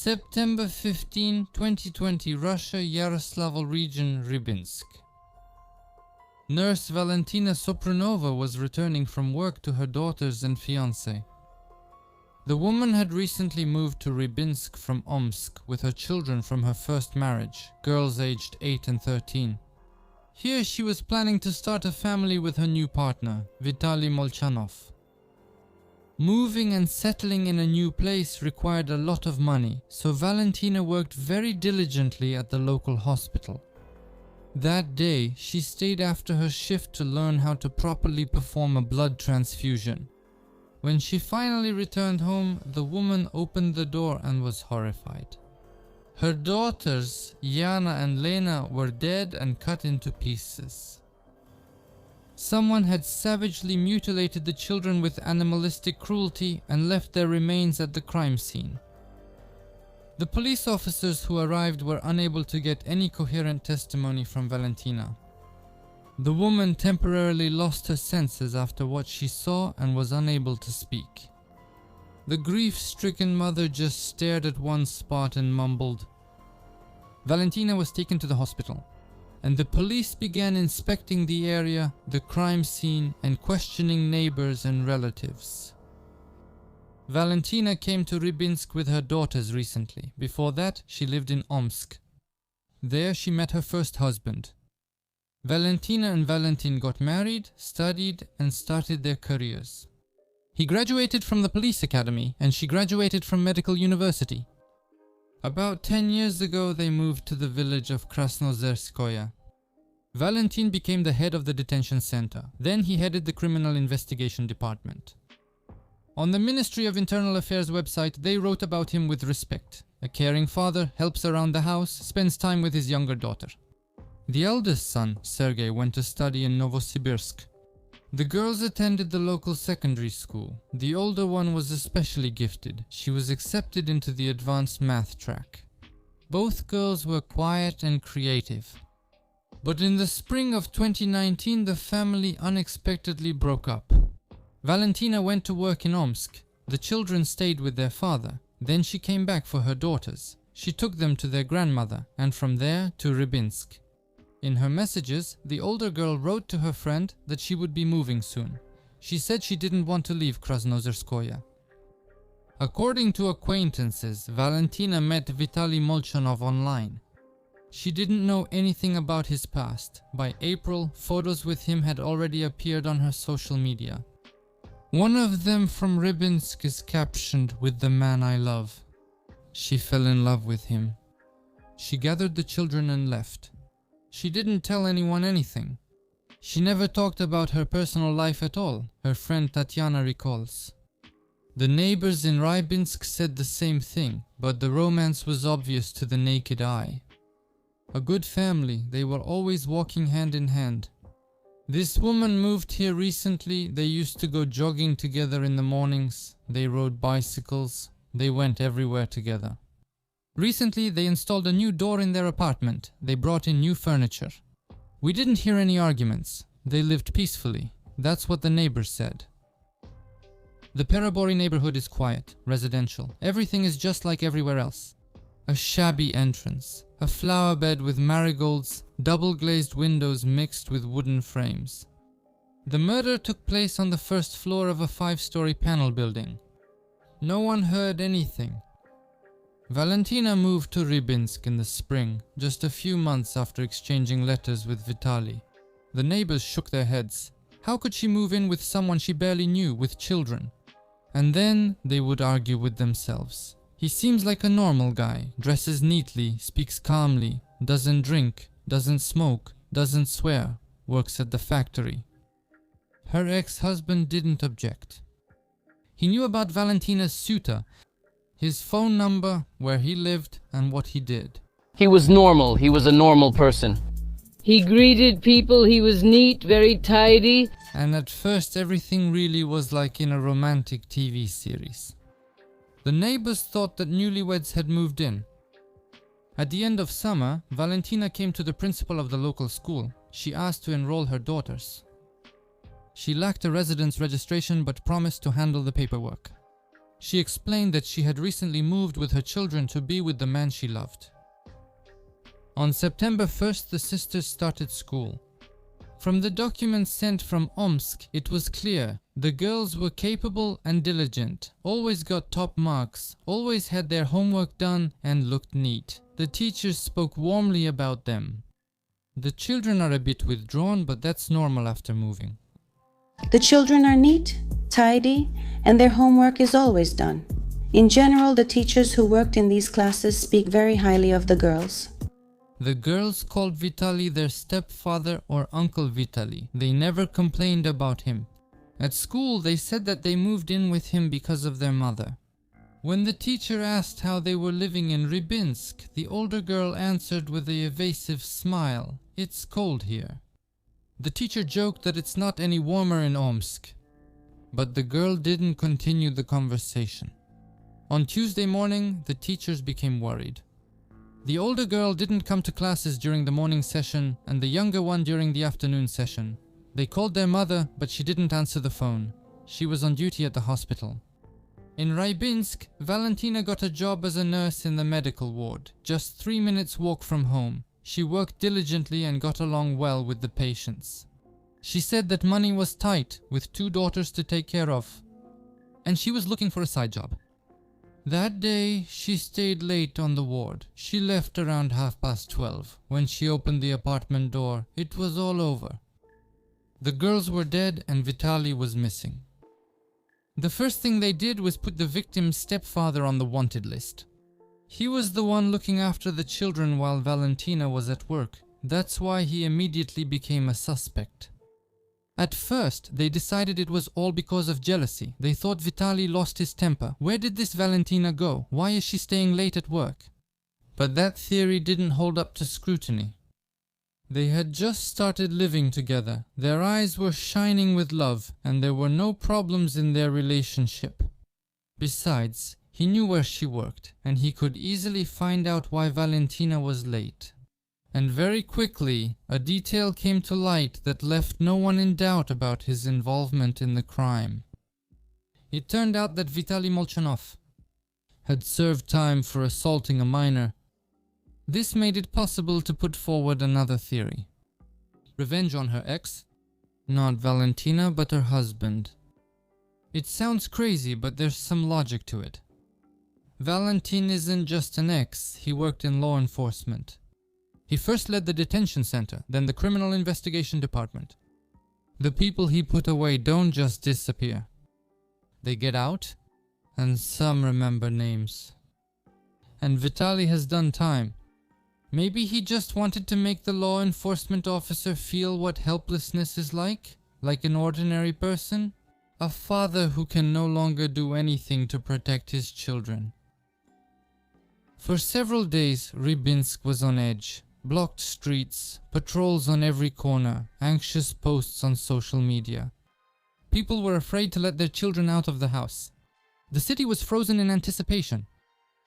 September 15, 2020, Russia, Yaroslavl region, Rybinsk. Nurse Valentina Sopranova was returning from work to her daughters and fiancé. The woman had recently moved to Rybinsk from Omsk with her children from her first marriage, girls aged 8 and 13. Here she was planning to start a family with her new partner, Vitaly Molchanov. Moving and settling in a new place required a lot of money, so Valentina worked very diligently at the local hospital. That day, she stayed after her shift to learn how to properly perform a blood transfusion. When she finally returned home, the woman opened the door and was horrified. Her daughters, Yana and Lena, were dead and cut into pieces. Someone had savagely mutilated the children with animalistic cruelty and left their remains at the crime scene. The police officers who arrived were unable to get any coherent testimony from Valentina. The woman temporarily lost her senses after what she saw and was unable to speak. The grief-stricken mother just stared at one spot and mumbled. Valentina was taken to the hospital, and the police began inspecting the area, the crime scene, and questioning neighbors and relatives. Valentina came to Rybinsk with her daughters recently. Before that, she lived in Omsk. There she met her first husband. Valentina and Valentin got married, studied, and started their careers. He graduated from the police academy, and she graduated from medical university. About 10 years ago, they moved to the village of Krasnozerskoye. Valentin became the head of the detention center. Then he headed the criminal investigation department. On the Ministry of Internal Affairs website, they wrote about him with respect. A caring father, helps around the house, spends time with his younger daughter. The eldest son, Sergei, went to study in Novosibirsk. The girls attended the local secondary school. The older one was especially gifted. She was accepted into the advanced math track. Both girls were quiet and creative. But in the spring of 2019, the family unexpectedly broke up. Valentina went to work in Omsk. The children stayed with their father. Then she came back for her daughters. She took them to their grandmother, and from there to Rybinsk. In her messages, the older girl wrote to her friend that she would be moving soon. She said she didn't want to leave Krasnozerskoye. According to acquaintances, Valentina met Vitaly Molchanov online. She didn't know anything about his past. By April, photos with him had already appeared on her social media. One of them from Rybinsk is captioned with "the man I love." She fell in love with him. She gathered the children and left. She didn't tell anyone anything. She never talked about her personal life at all, her friend Tatiana recalls. The neighbors in Rybinsk said the same thing, but the romance was obvious to the naked eye. A good family, they were always walking hand in hand. This woman moved here recently. They used to go jogging together in the mornings. They rode bicycles. They went everywhere together. Recently, they installed a new door in their apartment. They brought in new furniture. We didn't hear any arguments. They lived peacefully. That's what the neighbors said. The Perabori neighborhood is quiet, residential. Everything is just like everywhere else. A shabby entrance, a flower bed with marigolds, double-glazed windows mixed with wooden frames. The murder took place on the first floor of a 5-story panel building. No one heard anything. Valentina moved to Rybinsk in the spring, just a few months after exchanging letters with Vitaly. The neighbors shook their heads. How could she move in with someone she barely knew, with children? And then they would argue with themselves. He seems like a normal guy, dresses neatly, speaks calmly, doesn't drink, doesn't smoke, doesn't swear, works at the factory. Her ex-husband didn't object. He knew about Valentina's suitor, his phone number, where he lived, and what he did. He was normal. He was a normal person. He greeted people. He was neat, very tidy. And at first everything really was like in a romantic TV series. The neighbors thought that newlyweds had moved in. At the end of summer, Valentina came to the principal of the local school. She asked to enroll her daughters. She lacked a residence registration but promised to handle the paperwork. She explained that she had recently moved with her children to be with the man she loved. On September 1st, the sisters started school. From the documents sent from Omsk, it was clear the girls were capable and diligent, always got top marks, always had their homework done and looked neat. The teachers spoke warmly about them. The children are a bit withdrawn, but that's normal after moving. The children are neat, tidy, and their homework is always done. In general, the teachers who worked in these classes speak very highly of the girls. The girls called Vitaly their stepfather or Uncle Vitaly. They never complained about him. At school, they said that they moved in with him because of their mother. When the teacher asked how they were living in Rybinsk, the older girl answered with an evasive smile, "It's cold here." The teacher joked that it's not any warmer in Omsk. But the girl didn't continue the conversation. On Tuesday morning, the teachers became worried. The older girl didn't come to classes during the morning session and the younger one during the afternoon session. They called their mother, but she didn't answer the phone. She was on duty at the hospital. In Rybinsk, Valentina got a job as a nurse in the medical ward, just 3 minutes walk from home. She worked diligently and got along well with the patients. She said that money was tight, with 2 daughters to take care of, and she was looking for a side job. That day, she stayed late on the ward. She left around 12:30. When she opened the apartment door, it was all over. The girls were dead and Vitaly was missing. The first thing they did was put the victim's stepfather on the wanted list. He was the one looking after the children while Valentina was at work. That's why he immediately became a suspect. At first, they decided it was all because of jealousy. They thought Vitaly lost his temper. Where did this Valentina go? Why is she staying late at work? But that theory didn't hold up to scrutiny. They had just started living together. Their eyes were shining with love, and there were no problems in their relationship. Besides, he knew where she worked, and he could easily find out why Valentina was late. And very quickly, a detail came to light that left no one in doubt about his involvement in the crime. It turned out that Vitaly Molchanov had served time for assaulting a minor. This made it possible to put forward another theory. Revenge on her ex? Not Valentina, but her husband. It sounds crazy, but there's some logic to it. Valentin isn't just an ex, he worked in law enforcement. He first led the detention center, then the criminal investigation department. The people he put away don't just disappear. They get out, and some remember names. And Vitaly has done time. Maybe he just wanted to make the law enforcement officer feel what helplessness is like an ordinary person. A father who can no longer do anything to protect his children. For several days, Rybinsk was on edge. Blocked streets, patrols on every corner, anxious posts on social media. People were afraid to let their children out of the house. The city was frozen in anticipation.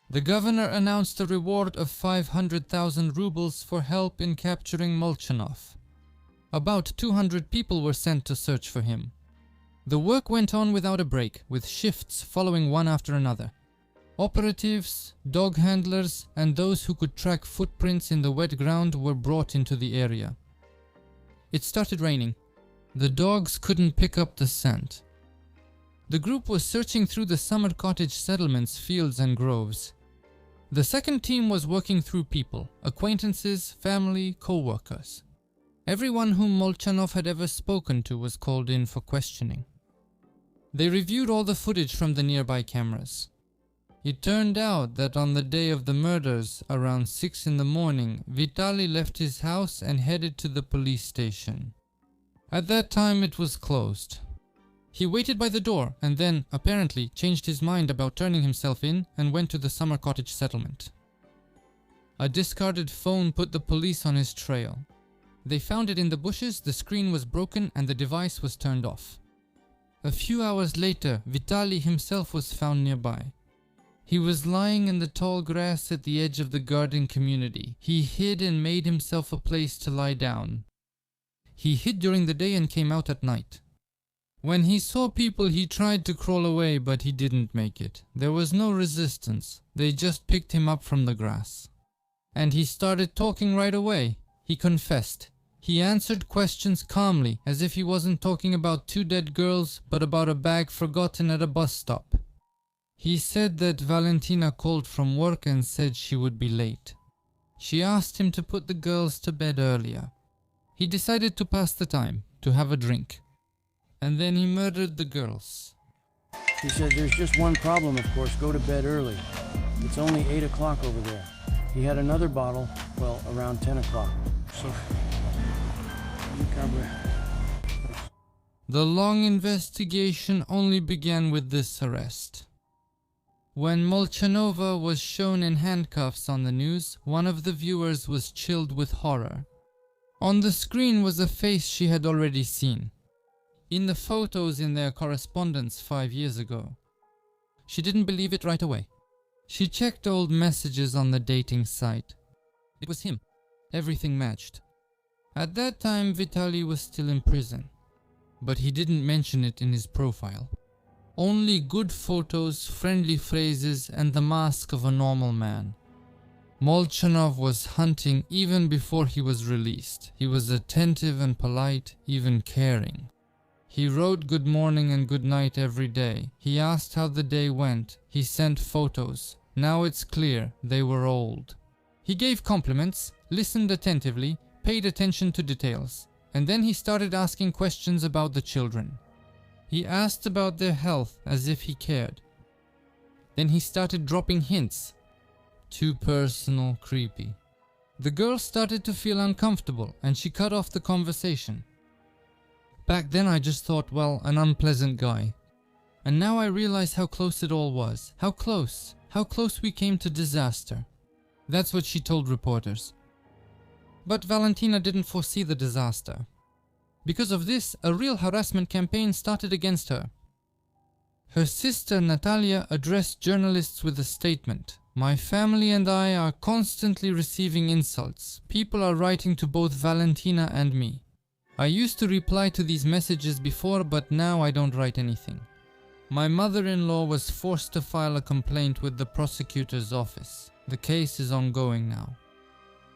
The governor announced a reward of 500,000 rubles for help in capturing Molchanov. About 200 people were sent to search for him. The work went on without a break, with shifts following one after another. Operatives, dog handlers, and those who could track footprints in the wet ground were brought into the area. It started raining. The dogs couldn't pick up the scent. The group was searching through the summer cottage settlements, fields, and groves. The second team was working through people, acquaintances, family, co-workers. Everyone whom Molchanov had ever spoken to was called in for questioning. They reviewed all the footage from the nearby cameras. It turned out that on the day of the murders, around 6 in the morning, Vitaly left his house and headed to the police station. At that time it was closed. He waited by the door and then, apparently, changed his mind about turning himself in and went to the summer cottage settlement. A discarded phone put the police on his trail. They found it in the bushes, the screen was broken and the device was turned off. A few hours later, Vitaly himself was found nearby. He was lying in the tall grass at the edge of the garden community. He hid and made himself a place to lie down. He hid during the day and came out at night. When he saw people, he tried to crawl away, but he didn't make it. There was no resistance. They just picked him up from the grass. And he started talking right away. He confessed. He answered questions calmly, as if he wasn't talking about 2 dead girls, but about a bag forgotten at a bus stop. He said that Valentina called from work and said she would be late. She asked him to put the girls to bed earlier. He decided to pass the time, to have a drink. And then he murdered the girls. He said, "There's just one problem, of course. Go to bed early. It's only 8 o'clock over there." He had another bottle, well, around 10 o'clock. So, the long investigation only began with this arrest. When Molchanova was shown in handcuffs on the news, one of the viewers was chilled with horror. On the screen was a face she had already seen. In the photos in their correspondence 5 years ago. She didn't believe it right away. She checked old messages on the dating site. It was him. Everything matched. At that time, Vitaly was still in prison. But he didn't mention it in his profile. Only good photos, friendly phrases, and the mask of a normal man. Molchanov was hunting even before he was released. He was attentive and polite, even caring. He wrote good morning and good night every day. He asked how the day went. He sent photos. Now it's clear they were old. He gave compliments, listened attentively, paid attention to details. And then he started asking questions about the children. He asked about their health as if he cared. Then he started dropping hints. Too personal, creepy. The girl started to feel uncomfortable and she cut off the conversation. Back then I just thought, well, an unpleasant guy. And now I realize how close it all was. How close we came to disaster. That's what she told reporters. But Valentina didn't foresee the disaster. Because of this, a real harassment campaign started against her. Her sister Natalia addressed journalists with a statement. "My family and I are constantly receiving insults. People are writing to both Valentina and me. I used to reply to these messages before, but now I don't write anything. My mother-in-law was forced to file a complaint with the prosecutor's office. The case is ongoing now.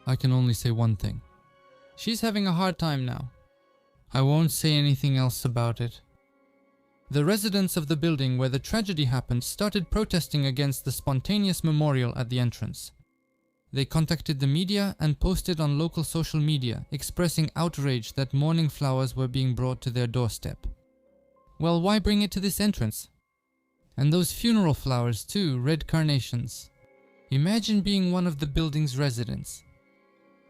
I can only say one thing. She's having a hard time now. I won't say anything else about it." The residents of the building where the tragedy happened started protesting against the spontaneous memorial at the entrance. They contacted the media and posted on local social media, expressing outrage that mourning flowers were being brought to their doorstep. Well, why bring it to this entrance? And those funeral flowers too, red carnations. Imagine being one of the building's residents.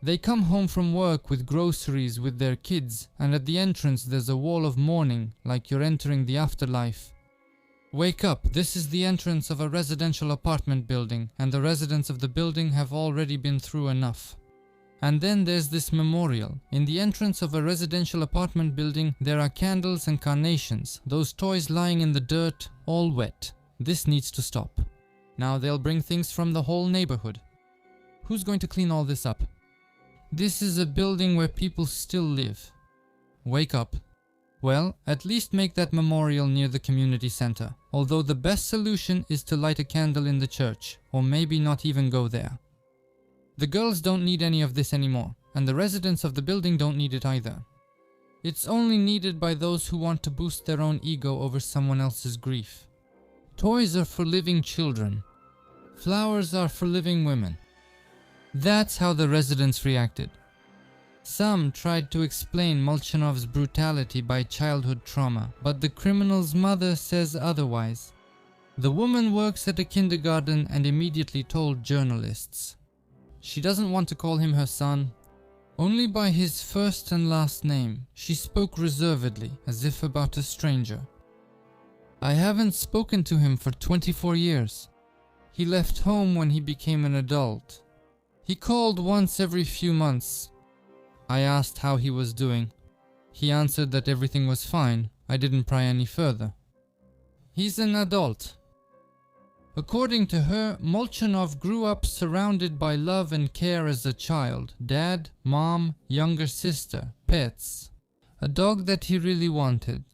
They come home from work with groceries with their kids, and at the entrance there's a wall of mourning, like you're entering the afterlife. Wake up, this is the entrance of a residential apartment building, and the residents of the building have already been through enough. And then there's this memorial. In the entrance of a residential apartment building, there are candles and carnations, those toys lying in the dirt, all wet. This needs to stop. Now they'll bring things from the whole neighborhood. Who's going to clean all this up? This is a building where people still live. Wake up. Well, at least make that memorial near the community center, although the best solution is to light a candle in the church, or maybe not even go there. The girls don't need any of this anymore, and the residents of the building don't need it either. It's only needed by those who want to boost their own ego over someone else's grief. Toys are for living children. Flowers are for living women. That's how the residents reacted. Some tried to explain Molchanov's brutality by childhood trauma, but the criminal's mother says otherwise. The woman works at a kindergarten and immediately told journalists. She doesn't want to call him her son. Only by his first and last name. She spoke reservedly, as if about a stranger. I haven't spoken to him for 24 years. He left home when he became an adult. He called once every few months. I asked how he was doing. He answered that everything was fine. I didn't pry any further. He's an adult. According to her, Molchanov grew up surrounded by love and care as a child. Dad, mom, younger sister, pets. A dog that he really wanted.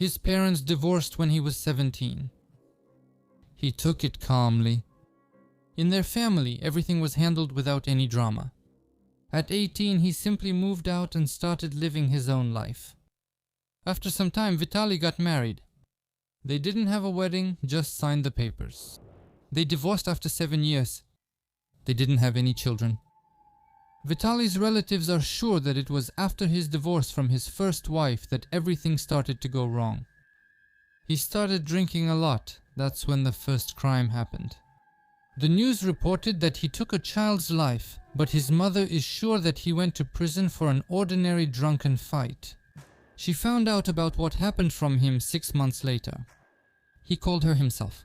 His parents divorced when he was 17. He took it calmly. In their family, everything was handled without any drama. At 18, he simply moved out and started living his own life. After some time, Vitaly got married. They didn't have a wedding, just signed the papers. They divorced after 7 years. They didn't have any children. Vitaly's relatives are sure that it was after his divorce from his first wife that everything started to go wrong. He started drinking a lot. That's when the first crime happened. The news reported that he took a child's life, but his mother is sure that he went to prison for an ordinary drunken fight. She found out about what happened from him 6 months later. He called her himself.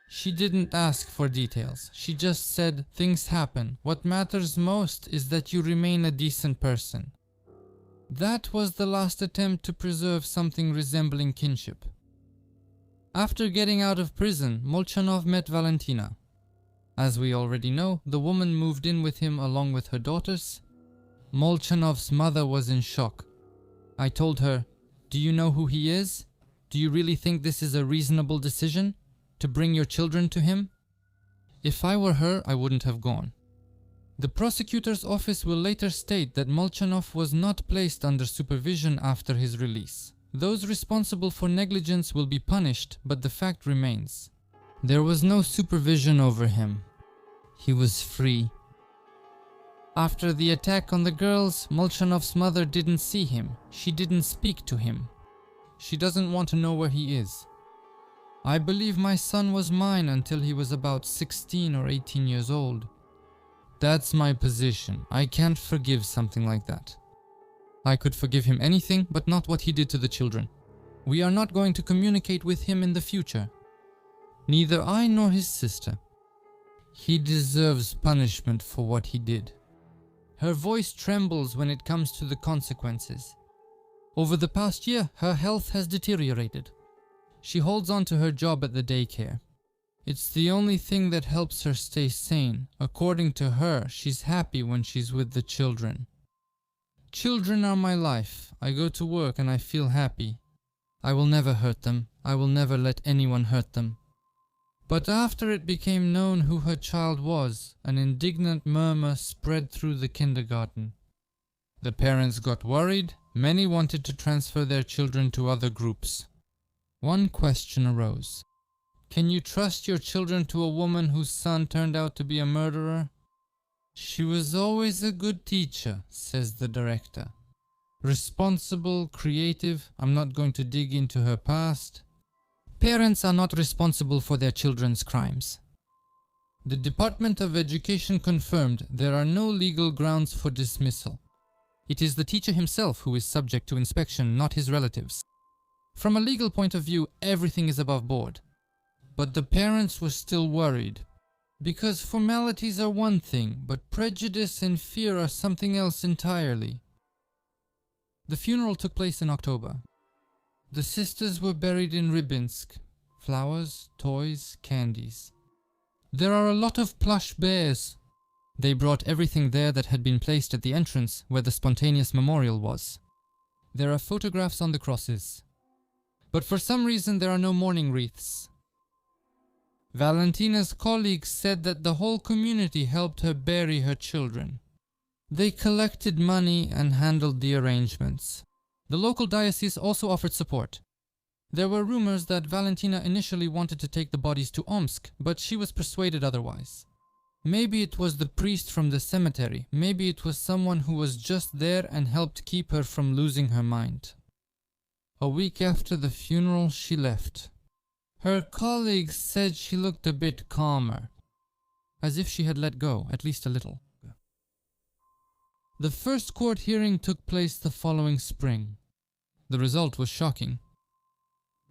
She didn't ask for details. She just said, "Things happen. What matters most is that you remain a decent person." That was the last attempt to preserve something resembling kinship. After getting out of prison, Molchanov met Valentina. As we already know, the woman moved in with him along with her daughters. Molchanov's mother was in shock. I told her, "Do you know who he is? Do you really think this is a reasonable decision? To bring your children to him?" If I were her, I wouldn't have gone. The prosecutor's office will later state that Molchanov was not placed under supervision after his release. Those responsible for negligence will be punished, but the fact remains. There was no supervision over him. He was free. After the attack on the girls, Molchanov's mother didn't see him. She didn't speak to him. She doesn't want to know where he is. I believe my son was mine until he was about 16 or 18 years old. That's my position. I can't forgive something like that. I could forgive him anything, but not what he did to the children. We are not going to communicate with him in the future. Neither I nor his sister. He deserves punishment for what he did. Her voice trembles when it comes to the consequences. Over the past year, her health has deteriorated. She holds on to her job at the daycare. It's the only thing that helps her stay sane. According to her, she's happy when she's with the children. Children are my life. I go to work and I feel happy. I will never hurt them. I will never let anyone hurt them. But after it became known who her child was, an indignant murmur spread through the kindergarten. The parents got worried. Many wanted to transfer their children to other groups. One question arose. Can you trust your children to a woman whose son turned out to be a murderer? She was always a good teacher, says the director. Responsible, creative. I'm not going to dig into her past. Parents are not responsible for their children's crimes. The Department of Education confirmed there are no legal grounds for dismissal. It is the teacher himself who is subject to inspection, not his relatives. From a legal point of view, everything is above board. But the parents were still worried. Because formalities are one thing, but prejudice and fear are something else entirely. The funeral took place in October. The sisters were buried in Rybinsk. Flowers, toys, candies. There are a lot of plush bears. They brought everything there that had been placed at the entrance where the spontaneous memorial was. There are photographs on the crosses. But for some reason there are no mourning wreaths. Valentina's colleagues said that the whole community helped her bury her children. They collected money and handled the arrangements. The local diocese also offered support. There were rumors that Valentina initially wanted to take the bodies to Omsk, but she was persuaded otherwise. Maybe it was the priest from the cemetery. Maybe it was someone who was just there and helped keep her from losing her mind. A week after the funeral, she left. Her colleagues said she looked a bit calmer, as if she had let go, at least a little. The first court hearing took place the following spring. The result was shocking.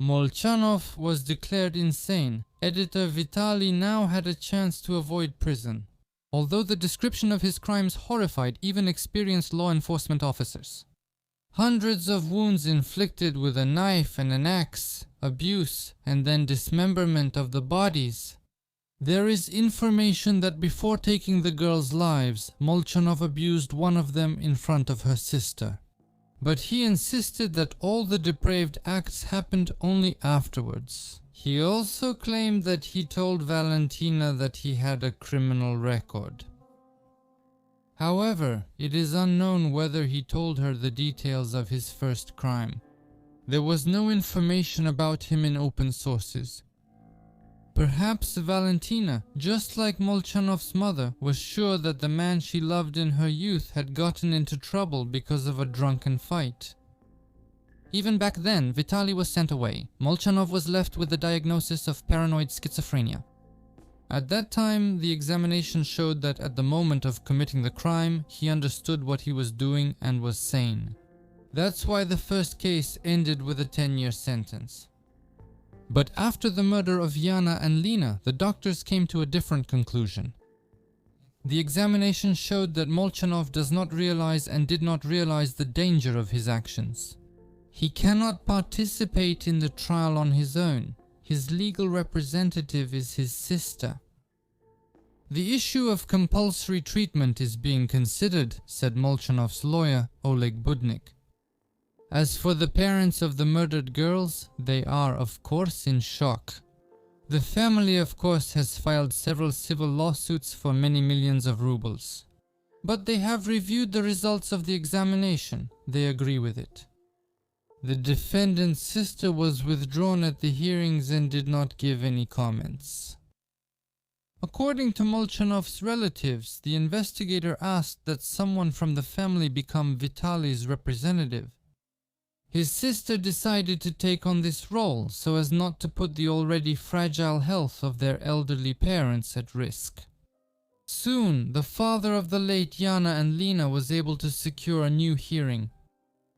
Molchanov was declared insane. Editor Vitaly now had a chance to avoid prison, although the description of his crimes horrified even experienced law enforcement officers. Hundreds of wounds inflicted with a knife and an axe, abuse, and then dismemberment of the bodies. There is information that before taking the girls' lives, Molchanov abused one of them in front of her sister. But he insisted that all the depraved acts happened only afterwards. He also claimed that he told Valentina that he had a criminal record. However, it is unknown whether he told her the details of his first crime. There was no information about him in open sources. Perhaps Valentina, just like Molchanov's mother, was sure that the man she loved in her youth had gotten into trouble because of a drunken fight. Even back then, Vitaly was sent away. Molchanov was left with the diagnosis of paranoid schizophrenia. At that time, the examination showed that at the moment of committing the crime, he understood what he was doing and was sane. That's why the first case ended with a 10-year sentence. But after the murder of Yana and Lena, the doctors came to a different conclusion. The examination showed that Molchanov does not realize and did not realize the danger of his actions. He cannot participate in the trial on his own. His legal representative is his sister. The issue of compulsory treatment is being considered, said Molchanov's lawyer, Oleg Budnik. As for the parents of the murdered girls, they are, of course, in shock. The family, of course, has filed several civil lawsuits for many millions of rubles. But they have reviewed the results of the examination. They agree with it. The defendant's sister was withdrawn at the hearings and did not give any comments. According to Molchanov's relatives, the investigator asked that someone from the family become Vitaly's representative. His sister decided to take on this role so as not to put the already fragile health of their elderly parents at risk. Soon, the father of the late Yana and Lena was able to secure a new hearing.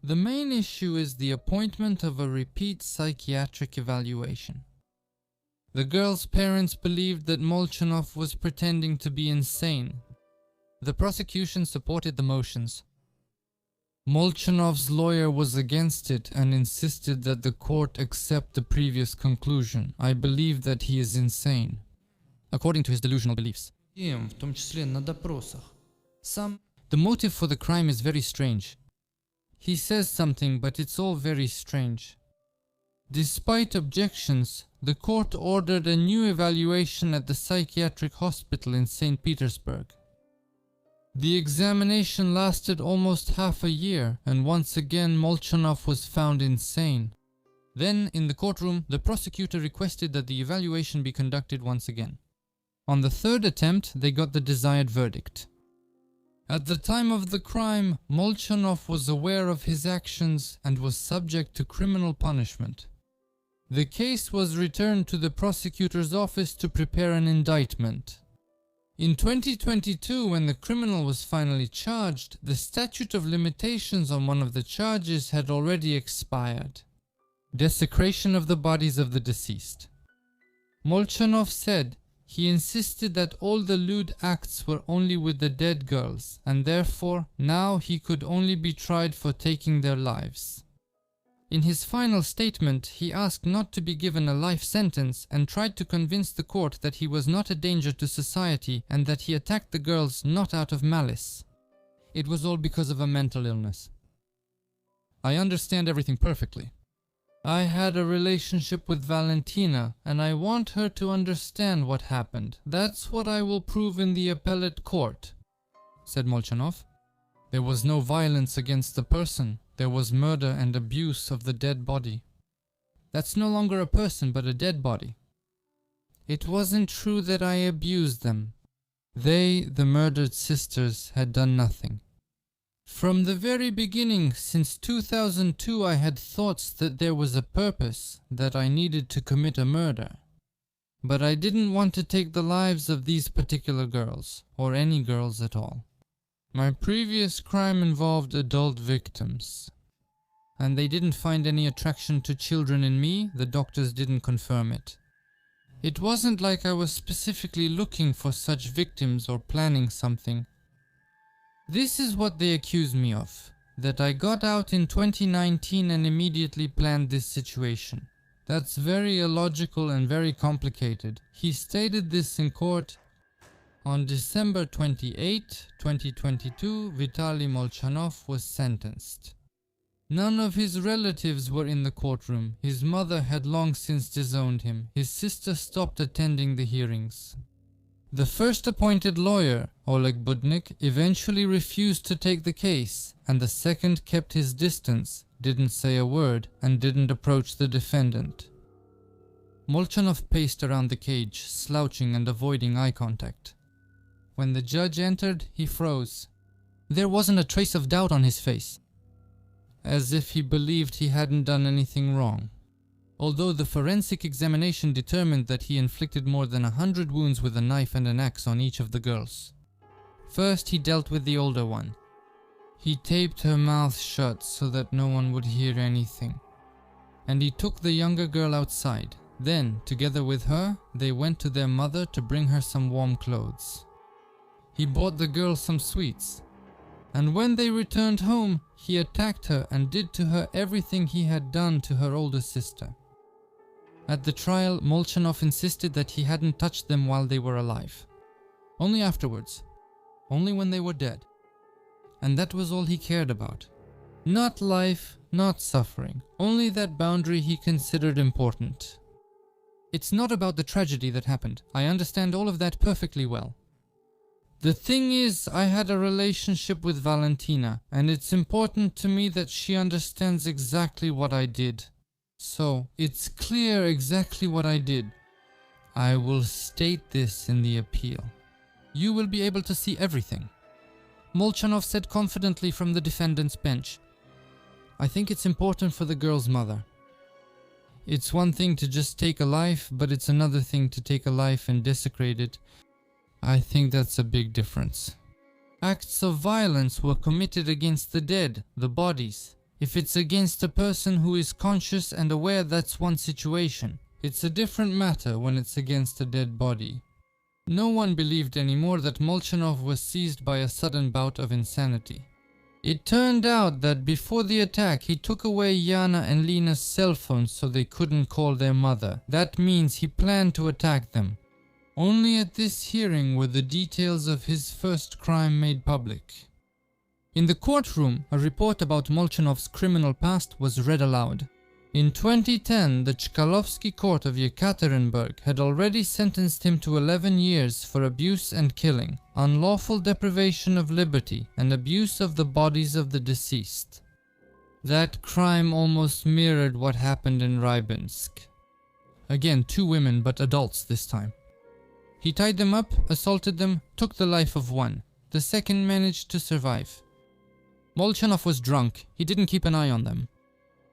The main issue is the appointment of a repeat psychiatric evaluation. The girls' parents believed that Molchanov was pretending to be insane. The prosecution supported the motions. Molchanov's lawyer was against it and insisted that the court accept the previous conclusion. I believe that he is insane, according to his delusional beliefs. The motive for the crime is very strange. He says something, but it's all very strange. Despite objections, the court ordered a new evaluation at the psychiatric hospital in St. Petersburg. The examination lasted almost half a year, and once again Molchanov was found insane. Then, in the courtroom, the prosecutor requested that the evaluation be conducted once again. On the third attempt, they got the desired verdict. At the time of the crime, Molchanov was aware of his actions and was subject to criminal punishment. The case was returned to the prosecutor's office to prepare an indictment. In 2022, when the criminal was finally charged, the statute of limitations on one of the charges had already expired. Desecration of the bodies of the deceased. Molchanov said he insisted that all the lewd acts were only with the dead girls, and therefore now he could only be tried for taking their lives. In his final statement, he asked not to be given a life sentence and tried to convince the court that he was not a danger to society and that he attacked the girls not out of malice. It was all because of a mental illness. I understand everything perfectly. I had a relationship with Valentina and I want her to understand what happened. That's what I will prove in the appellate court, said Molchanov. There was no violence against the person. There was murder and abuse of the dead body. That's no longer a person but a dead body. It wasn't true that I abused them. They, the murdered sisters, had done nothing. From the very beginning, since 2002, I had thoughts that there was a purpose, that I needed to commit a murder. But I didn't want to take the lives of these particular girls, or any girls at all. My previous crime involved adult victims. And they didn't find any attraction to children in me, the doctors didn't confirm it. It wasn't like I was specifically looking for such victims or planning something. This is what they accuse me of, that I got out in 2019 and immediately planned this situation. That's very illogical and very complicated. He stated this in court. On December 28, 2022, Vitaly Molchanov was sentenced. None of his relatives were in the courtroom. His mother had long since disowned him. His sister stopped attending the hearings. The first appointed lawyer, Oleg Budnik, eventually refused to take the case, and the second kept his distance, didn't say a word, and didn't approach the defendant. Molchanov paced around the cage, slouching and avoiding eye contact. When the judge entered, he froze. There wasn't a trace of doubt on his face, as if he believed he hadn't done anything wrong. Although the forensic examination determined that he inflicted more than 100 wounds with a knife and an axe on each of the girls. First, he dealt with the older one. He taped her mouth shut so that no one would hear anything. And he took the younger girl outside. Then, together with her, they went to their mother to bring her some warm clothes. He bought the girl some sweets. And when they returned home, he attacked her and did to her everything he had done to her older sister. At the trial, Molchanov insisted that he hadn't touched them while they were alive. Only afterwards. Only when they were dead. And that was all he cared about. Not life, not suffering. Only that boundary he considered important. It's not about the tragedy that happened. I understand all of that perfectly well. The thing is, I had a relationship with Valentina, and it's important to me that she understands exactly what I did. So, it's clear exactly what I did. I will state this in the appeal. You will be able to see everything. Molchanov said confidently from the defendant's bench. I think it's important for the girl's mother. It's one thing to just take a life, but it's another thing to take a life and desecrate it. I think that's a big difference. Acts of violence were committed against the dead, the bodies. If it's against a person who is conscious and aware, that's one situation. It's a different matter when it's against a dead body. No one believed anymore that Molchanov was seized by a sudden bout of insanity. It turned out that before the attack, he took away Yana and Lena's cell phones so they couldn't call their mother. That means he planned to attack them. Only at this hearing were the details of his first crime made public. In the courtroom, a report about Molchanov's criminal past was read aloud. In 2010, the Chkalovsky court of Yekaterinburg had already sentenced him to 11 years for abuse and killing, unlawful deprivation of liberty, and abuse of the bodies of the deceased. That crime almost mirrored what happened in Rybinsk. Again, 2 women, but adults this time. He tied them up, assaulted them, took the life of one. The second managed to survive. Molchanov was drunk. He didn't keep an eye on them.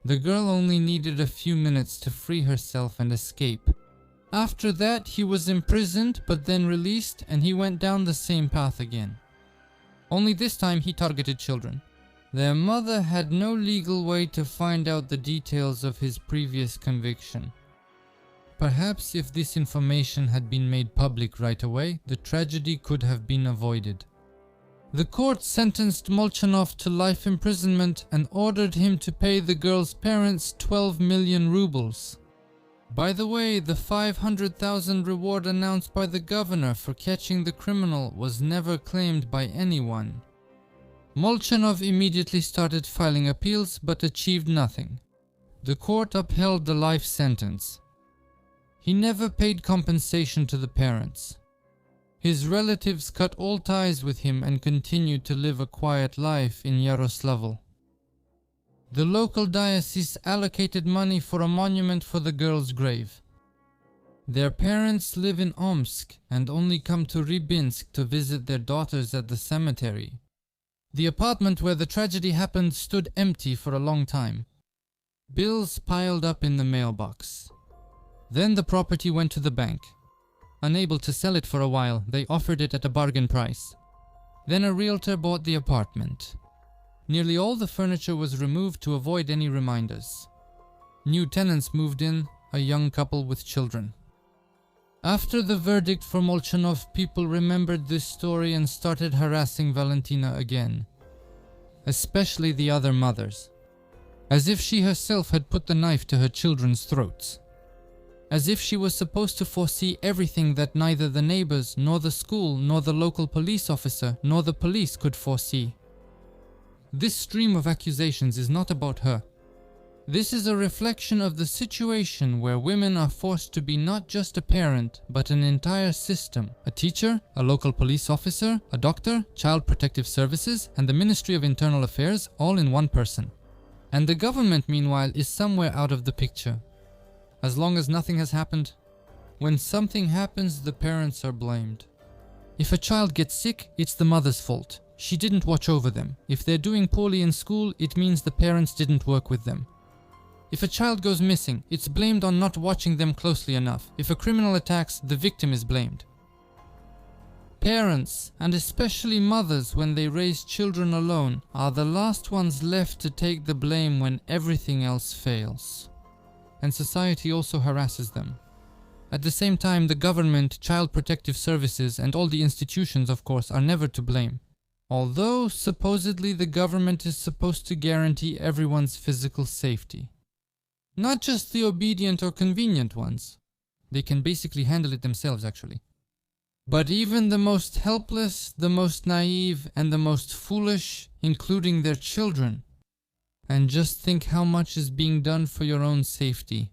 The girl only needed a few minutes to free herself and escape. After that, he was imprisoned but then released, and he went down the same path again. Only this time he targeted children. Their mother had no legal way to find out the details of his previous conviction. Perhaps if this information had been made public right away, the tragedy could have been avoided. The court sentenced Molchanov to life imprisonment and ordered him to pay the girl's parents 12 million rubles. By the way, the 500,000 reward announced by the governor for catching the criminal was never claimed by anyone. Molchanov immediately started filing appeals but achieved nothing. The court upheld the life sentence. He never paid compensation to the parents. His relatives cut all ties with him and continued to live a quiet life in Yaroslavl. The local diocese allocated money for a monument for the girl's grave. Their parents live in Omsk and only come to Rybinsk to visit their daughters at the cemetery. The apartment where the tragedy happened stood empty for a long time. Bills piled up in the mailbox. Then the property went to the bank. Unable to sell it for a while, they offered it at a bargain price. Then a realtor bought the apartment. Nearly all the furniture was removed to avoid any reminders. New tenants moved in, a young couple with children. After the verdict for Molchanov, people remembered this story and started harassing Valentina again. Especially the other mothers. As if she herself had put the knife to her children's throats. As if she was supposed to foresee everything that neither the neighbors, nor the school, nor the local police officer, nor the police could foresee. This stream of accusations is not about her. This is a reflection of the situation where women are forced to be not just a parent, but an entire system. A teacher, a local police officer, a doctor, Child Protective Services, and the Ministry of Internal Affairs, all in one person. And the government, meanwhile, is somewhere out of the picture. As long as nothing has happened, when something happens, the parents are blamed. If a child gets sick, it's the mother's fault. She didn't watch over them. If they're doing poorly in school, it means the parents didn't work with them. If a child goes missing, it's blamed on not watching them closely enough. If a criminal attacks, the victim is blamed. Parents, and especially mothers when they raise children alone, are the last ones left to take the blame when everything else fails. And society also harasses them. At the same time, the government, Child Protective Services, and all the institutions, of course, are never to blame. Although, supposedly, the government is supposed to guarantee everyone's physical safety. Not just the obedient or convenient ones. They can basically handle it themselves, actually. But even the most helpless, the most naive, and the most foolish, including their children. And just think how much is being done for your own safety.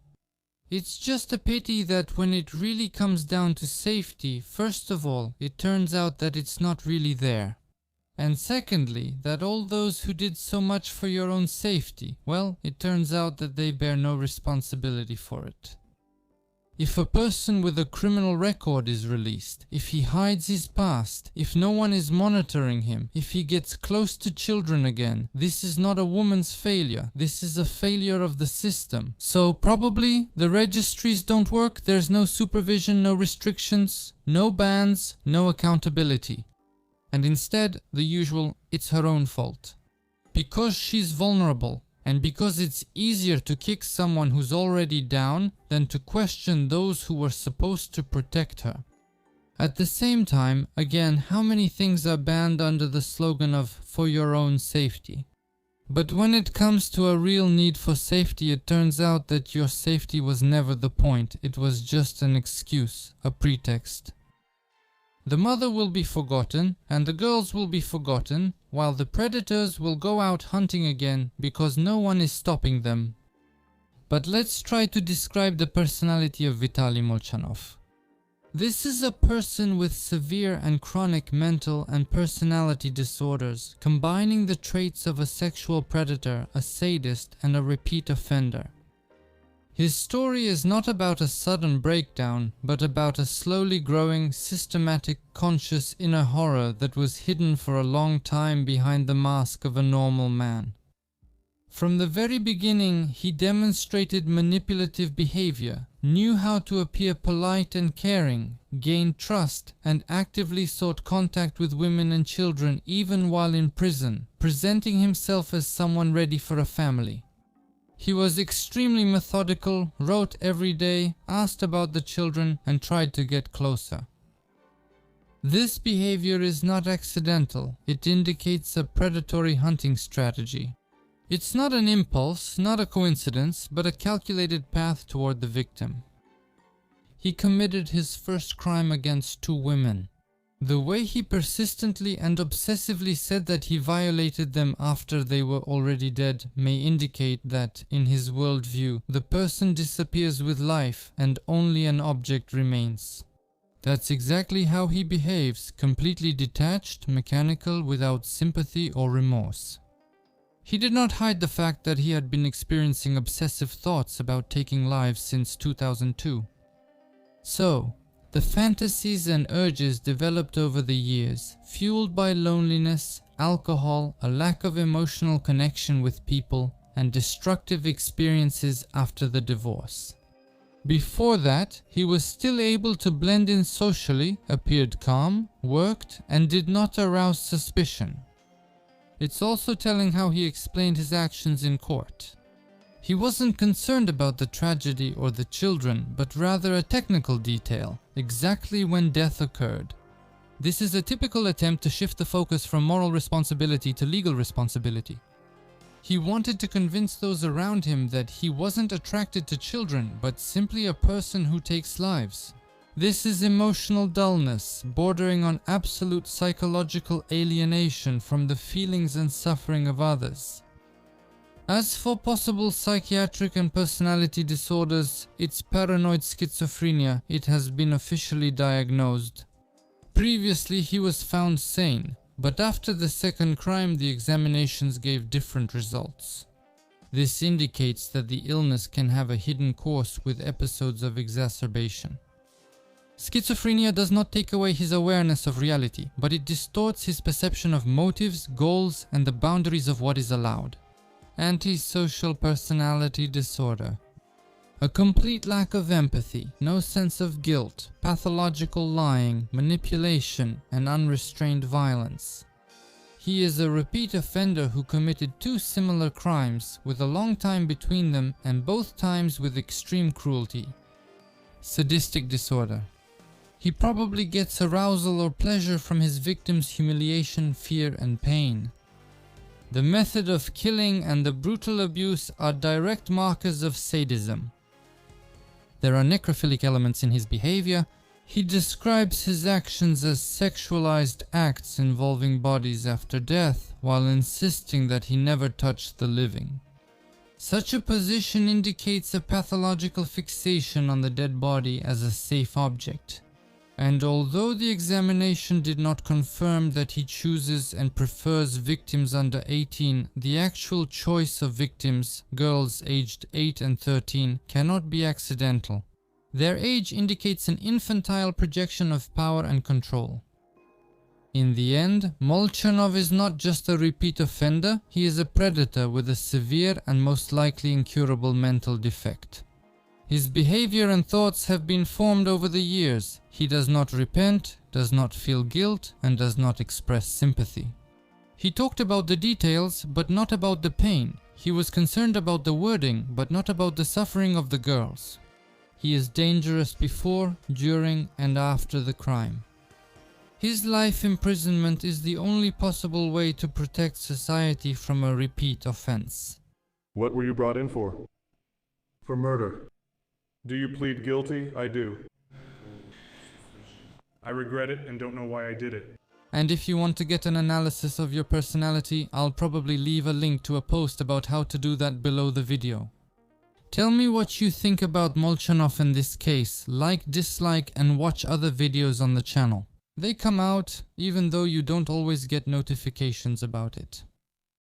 It's just a pity that when it really comes down to safety, first of all, it turns out that it's not really there. And secondly, that all those who did so much for your own safety, well, it turns out that they bear no responsibility for it. If a person with a criminal record is released, if he hides his past, if no one is monitoring him, if he gets close to children again, this is not a woman's failure, this is a failure of the system. So probably the registries don't work, there's no supervision, no restrictions, no bans, no accountability. And instead, the usual, it's her own fault. Because she's vulnerable, and because it's easier to kick someone who's already down than to question those who were supposed to protect her. At the same time, again, how many things are banned under the slogan of "for your own safety"? But when it comes to a real need for safety, it turns out that your safety was never the point, it was just an excuse, a pretext. The mother will be forgotten, and the girls will be forgotten, while the predators will go out hunting again because no one is stopping them. But let's try to describe the personality of Vitaly Molchanov. This is a person with severe and chronic mental and personality disorders, combining the traits of a sexual predator, a sadist, and a repeat offender. His story is not about a sudden breakdown, but about a slowly growing, systematic, conscious inner horror that was hidden for a long time behind the mask of a normal man. From the very beginning, he demonstrated manipulative behavior, knew how to appear polite and caring, gained trust, and actively sought contact with women and children even while in prison, presenting himself as someone ready for a family. He was extremely methodical, wrote every day, asked about the children, and tried to get closer. This behavior is not accidental, it indicates a predatory hunting strategy. It's not an impulse, not a coincidence, but a calculated path toward the victim. He committed his first crime against 2 women. The way he persistently and obsessively said that he violated them after they were already dead may indicate that, in his worldview, the person disappears with life and only an object remains. That's exactly how he behaves, completely detached, mechanical, without sympathy or remorse. He did not hide the fact that he had been experiencing obsessive thoughts about taking lives since 2002. So, the fantasies and urges developed over the years, fueled by loneliness, alcohol, a lack of emotional connection with people, and destructive experiences after the divorce. Before that, he was still able to blend in socially, appeared calm, worked, and did not arouse suspicion. It's also telling how he explained his actions in court. He wasn't concerned about the tragedy or the children, but rather a technical detail, exactly when death occurred. This is a typical attempt to shift the focus from moral responsibility to legal responsibility. He wanted to convince those around him that he wasn't attracted to children, but simply a person who takes lives. This is emotional dullness, bordering on absolute psychological alienation from the feelings and suffering of others. As for possible psychiatric and personality disorders, it's paranoid schizophrenia. It has been officially diagnosed. Previously, he was found sane, but after the second crime, the examinations gave different results. This indicates that the illness can have a hidden course with episodes of exacerbation. Schizophrenia does not take away his awareness of reality, but it distorts his perception of motives, goals, and the boundaries of what is allowed. Antisocial personality disorder. A complete lack of empathy, no sense of guilt, pathological lying, manipulation, and unrestrained violence. He is a repeat offender who committed 2 similar crimes with a long time between them and both times with extreme cruelty. Sadistic disorder. He probably gets arousal or pleasure from his victim's humiliation, fear, and pain. The method of killing and the brutal abuse are direct markers of sadism. There are necrophilic elements in his behavior. He describes his actions as sexualized acts involving bodies after death, while insisting that he never touched the living. Such a position indicates a pathological fixation on the dead body as a safe object. And although the examination did not confirm that he chooses and prefers victims under 18, the actual choice of victims, girls aged 8 and 13, cannot be accidental. Their age indicates an infantile projection of power and control. In the end, Molchanov is not just a repeat offender, he is a predator with a severe and most likely incurable mental defect. His behavior and thoughts have been formed over the years. He does not repent, does not feel guilt, and does not express sympathy. He talked about the details, but not about the pain. He was concerned about the wording, but not about the suffering of the girls. He is dangerous before, during, and after the crime. His life imprisonment is the only possible way to protect society from a repeat offense. What were you brought in for? For murder. Do you plead guilty? I do. I regret it and don't know why I did it. And if you want to get an analysis of your personality, I'll probably leave a link to a post about how to do that below the video. Tell me what you think about Molchanov in this case. Like, dislike, and watch other videos on the channel. They come out even though you don't always get notifications about it.